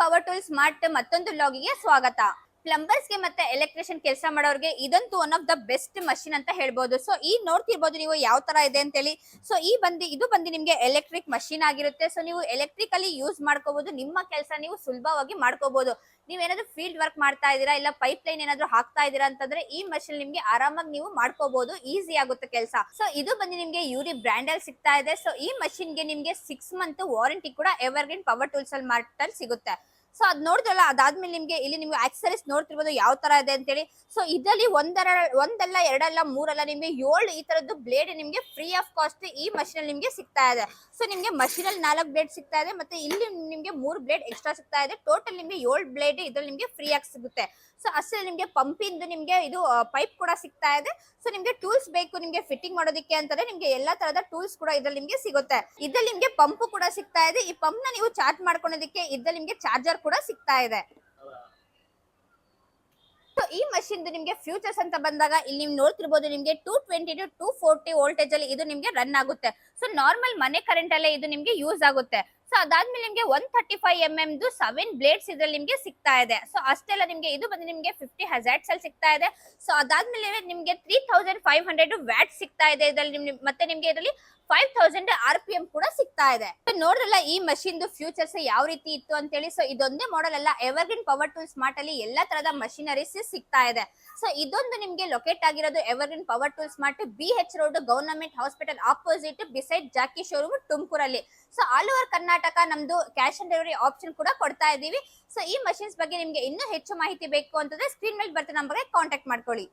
Power tool smart ಮತ್ತೊಂದು ಲಾಗಿಗೆ ಸ್ವಾಗತ. Plumbers ಗೆ ಮತ್ತೆ ಎಲೆಕ್ಟ್ರಿಷಿಯನ್ ಕೆಲಸ ಮಾಡೋರಿಗೆ ಇದಂತೂ one of the best machine ಅಂತ ಹೇಳ್ಬೋದು. ಸೊ ಈ ನೋಡ್ತಿರ್ಬೋದು ನೀವು ಯಾವ ತರ ಇದೆ ಅಂತ ಹೇಳಿ. ಸೊ ಇದು ಬಂದು ನಿಮ್ಗೆ ಎಲೆಕ್ಟ್ರಿಕ್ ಮಷಿನ್ ಆಗಿರುತ್ತೆ. ಸೊ ನೀವು ಎಲೆಕ್ಟ್ರಿಕಲಿ ಯೂಸ್ ಮಾಡ್ಕೋಬಹುದು, ನಿಮ್ಮ ಕೆಲಸ ನೀವು ಸುಲಭವಾಗಿ ಮಾಡ್ಕೋಬಹುದು. ನೀವೇನಾದ್ರೂ ಫೀಲ್ಡ್ ವರ್ಕ್ ಮಾಡ್ತಾ ಇದೀರಾ, ಇಲ್ಲ ಪೈಪ್ ಲೈನ್ ಏನಾದ್ರು ಹಾಕ್ತಾ ಇದೀರಾ ಅಂತಂದ್ರೆ ಈ ಮಷಿನ್ ನಿಮ್ಗೆ ಆರಾಮಾಗಿ ನೀವು ಮಾಡ್ಕೋಬಹುದು, ಈಸಿ ಆಗುತ್ತೆ ಕೆಲಸ. ಸೊ ಇದು ಬಂದು ನಿಮ್ಗೆ ಯೂರಿ ಬ್ರ್ಯಾಂಡ್ ಅಲ್ಲಿ ಸಿಗ್ತಾ ಇದೆ. ಸೊ ಈ ಮಷಿನ್ ಗೆ ನಿಮ್ಗೆ 6 ಮಂತ್ ವಾರಂಟಿ ಕೂಡ ಎವರ್ಗ್ರೀನ್ ಪವರ್ ಟೂಲ್ಸ್ ಅಲ್ಲಿ ಮಾರ್ಟ್ ಅಲ್ಲಿ ಸಿಗುತ್ತೆ. ಸೊ ಅದ್ ನೋಡಿದ್ರಲ್ಲ, ಅದಾದ್ಮೇಲೆ ನಿಮ್ಗೆ ಆಕ್ಸರೀಸ್ ನೋಡ್ತಿರ್ಬೋದು ಯಾವ ತರ ಇದೆ ಅಂತ ಹೇಳಿ. ಸೊ ಇದರಲ್ಲಿ ಒಂದಲ್ಲ ಎರಡಲ್ಲ ಮೂರಲ್ಲ ನಿಮ್ಗೆ 7 ಈ ತರದ್ದು ಬ್ಲೇಡ್ ನಿಮ್ಗೆ ಫ್ರೀ ಆಫ್ ಕಾಸ್ಟ್ ಈ ಮಷೀನ್ ಅಲ್ಲಿ ನಿಮ್ಗೆ ಸಿಗ್ತಾ ಇದೆ. ಸೊ ನಿಮ್ಗೆ ಮಷೀನ್ ಅಲ್ಲಿ 4 ಬ್ಲೇಡ್ ಸಿಗ್ತಾ ಇದೆ, ಮತ್ತೆ ಇಲ್ಲಿ ನಿಮ್ಗೆ 3 ಬ್ಲೇಡ್ ಎಕ್ಸ್ಟ್ರಾ ಸಿಗ್ತಾ ಇದೆ. ಟೋಟಲ್ ನಿಮ್ಗೆ 7 ಬ್ಲೇಡ್ ಇದ್ರಲ್ಲಿ ನಿಮ್ಗೆ ಫ್ರೀ ಆಗಿ ಸಿಗುತ್ತೆ. ಸೊ ಅಷ್ಟೇ ನಿಮ್ಗೆ ಪಂಪಿಂದು ನಿಮ್ಗೆ ಇದು ಪೈಪ್ ಕೂಡ ಸಿಗ್ತಾ ಇದೆ. ಸೊ ನಿಮ್ಗೆ ಟೂಲ್ಸ್ ಬೇಕು ನಿಮ್ಗೆ ಫಿಟ್ಟಿಂಗ್ ಮಾಡೋದಕ್ಕೆ ಅಂತಾರೆ, ನಿಮ್ಗೆ ಎಲ್ಲಾ ತರದ ಟೂಲ್ಸ್ ಕೂಡ ಇದ್ರಲ್ಲಿ ನಿಮ್ಗೆ ಸಿಗುತ್ತೆ. ಇದ್ರಲ್ಲಿ ನಿಮ್ಗೆ ಪಂಪ್ ಕೂಡ ಸಿಗ್ತಾ ಇದೆ. ಈ ಪಂಪ್ ನ ನೀವು ಚಾರ್ಜ್ ಮಾಡ್ಕೊಳ್ಳೋದಕ್ಕೆ ಇದ್ರಲ್ಲಿ ನಿಮ್ಗೆ ಚಾರ್ಜರ್ ಕೂಡ ಸಿಗ್ತಾ ಇದೆ. ಸೊ ಈ ಮಷಿನ್ ನಿಮ್ಗೆ ಫ್ಯೂಚರ್ಸ್ ಅಂತ ಬಂದಾಗ ಇಲ್ಲಿ ನೀವು ನೋಡ್ತಿರ್ಬೋದು, ನಿಮ್ಗೆ 220 to 240 ವೋಲ್ಟೇಜ್ ಅಲ್ಲಿ ಇದು ನಿಮ್ಗೆ ರನ್ ಆಗುತ್ತೆ. ಸೊ ನಾರ್ಮಲ್ ಮನೆ ಕರೆಂಟ್ ಅಲ್ಲೇ ಇದು ನಿಮ್ಗೆ ಯೂಸ್ ಆಗುತ್ತೆ. ಸೊ ಅದಾದ್ಮೇಲೆ ನಿಮ್ಗೆ 135mm 7 ಬ್ಲೇಡ್ಸ್ ಇದ್ರಲ್ಲಿ ನಿಮ್ಗೆ ಸಿಗ್ತಾ ಇದೆ. ಸೊ ಅಷ್ಟೆಲ್ಲ ನಿಮ್ಗೆ ಇದು ಬಂದು ನಿಮ್ಗೆ 50 ಹಜಾರ್ಡ್ಸ್ ಅಲ್ಲಿ ಸಿಗ್ತಾ ಇದೆ. ಸೊ ಅದಾದ್ಮೇಲೆ ನಿಮ್ಗೆ 3500 ವ್ಯಾಟ್ ಸಿಗ್ತಾ ಇದೆ ಇದ್ರಲ್ಲಿ. ಮತ್ತೆ ನಿಮ್ಗೆ ಇದರಲ್ಲಿ 5000 RPM ಕೂಡ ಸಿಗ್ತಾ ಇದೆ. ನೋಡ್ರಲ್ಲ ಈ ಮಷಿನ್ ಫ್ಯೂಚರ್ಸ್ ಯಾವ ರೀತಿ ಇತ್ತು ಅಂತ ಹೇಳಿ. ಸೊ ಇದೊಂದೇ ಮಾಡೆಲ್ ಅಲ್ಲ, ಎವರ್ಗ್ರೀನ್ ಪವರ್ ಟೂಲ್ ಸ್ಮಾರ್ಟ್ ಅಲ್ಲಿ ಎಲ್ಲಾ ತರದ ಮಷಿನರೀಸ್ ಸಿಗ್ತಾ ಇದೆ. ಸೊ ಇದೊಂದು ನಿಮ್ಗೆ ಲೊಕೇಟ್ ಆಗಿರೋದು evergreen power tool smart BH road government hospital opposite beside Jockey showroom ತುಮಕೂರಲ್ಲಿ. ಸೊ ಆಲ್ ಓವರ್ ಕರ್ನಾಟಕ ನಮ್ದು ಕ್ಯಾಶ್ ಆನ್ ಡೆಲಿವರಿ ಆಪ್ಷನ್ ಕೂಡ ಕೊಡ್ತಾ ಇದೀವಿ. ಸೊ ಈ ಮಷಿನ್ಸ್ ಬಗ್ಗೆ ನಿಮ್ಗೆ ಇನ್ನೂ ಹೆಚ್ಚು ಮಾಹಿತಿ ಬೇಕು ಅಂತಂದ್ರೆ ಸ್ಕ್ರೀನ್ ಮೇಲೆ ಬರ್ತಾ ನಂಬರ್ಗೆ ಕಾಂಟ್ಯಾಕ್ಟ್ ಮಾಡ್ಕೊಳ್ಳಿ.